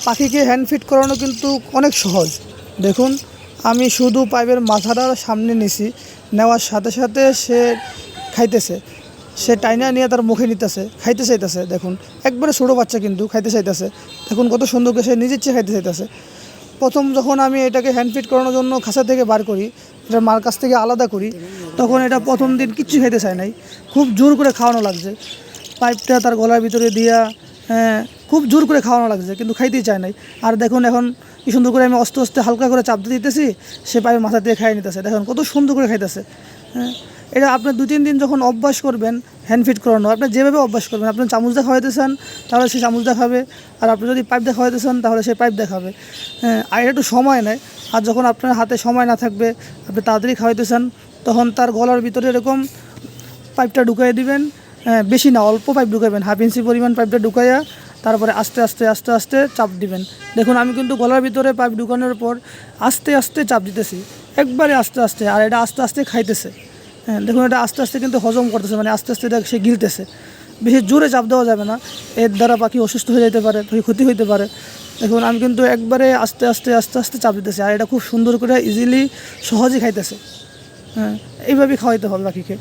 পাখিকে hand feed করানো কিন্তু অনেক সহজ। দেখুন, আমি শুধু পাইপের মাথাটা সামনে নিছি, নেওয়ার সাথে সাথে সে খাইতেছে, সে টাইনা নিয়ে তার মুখে নিতেছে, খাইতে চাইতেছে। দেখুন, একবারে ছোটো বাচ্চা কিন্তু খাইতে চাইতেছে। দেখুন কত সুন্দর করে সে নিজের চেয়ে খাইতে চাইতেছে। প্রথম যখন আমি এটাকে হ্যান্ড ফিড করানোর জন্য খাঁচা থেকে বার করি, এটা মার কাছ থেকে আলাদা করি, তখন এটা প্রথম দিন কিচ্ছু খাইতে চায় নাই, খুব জোর করে খাওয়ানো লাগছে। পাইপটা তার গলার ভিতরে দিয়া খুব জোর করে খাওয়ানো লাগছে, কিন্তু খাইতেই চায় নাই। আর দেখুন এখন কি সুন্দর করে আমি আস্তে আস্তে হালকা করে চাপ দিয়ে দিতেছি, সে পাইপের মাথা দিয়ে খাইয়ে নিতেছে। দেখুন কত সুন্দর করে খাইতেছে। এটা আপনি 2-3 দিন যখন অভ্যাস করবেন হ্যান্ড ফিড করানো, আপনি যেভাবে অভ্যাস করবেন, আপনি চামচ দিয়ে খাওয়াইতে চান তাহলে সে চামচ দিয়ে খাবে, আর আপনি যদি পাইপ দিয়ে খাওয়াইতে চান তাহলে সে পাইপ দিয়ে খাবে। আর এটা একটু সময় নেয়। আর যখন আপনার হাতে সময় না থাকবে, আপনি তাড়াতাড়ি খাওয়াইতে চান, তখন তার গলার ভিতরে এরকম পাইপটা ঢুকাই দিবেন। বেশি না, অল্প পাইপ ঢুকাবেন, 1/2 ইঞ্চি পরিমাণ পাইপটা ঢুকাইয়া তারপরে আস্তে আস্তে আস্তে আস্তে চাপ দিবেন। দেখুন আমি কিন্তু গলার ভিতরে পাইপ ঢুকানোর পর আস্তে আস্তে চাপ দিতেছি, একবারে আস্তে আস্তে, আর এটা আস্তে আস্তে খাইতেছে। দেখুন এটা আস্তে আস্তে কিন্তু হজম করতেছে, মানে আস্তে আস্তে এটা সে গিলতেছে। বেশি জোরে চাপ দেওয়া যাবে না, এর দ্বারা পাখি অসুস্থ হয়ে যেতে পারে, ক্ষতি হইতে পারে। দেখুন আমি কিন্তু একবারে আস্তে আস্তে আস্তে আস্তে চাপ দিতেছি, আর এটা খুব সুন্দর করে ইজিলি সহজেই খাইতেছে। এইভাবেই খাওয়াইতে হবে পাখিকে।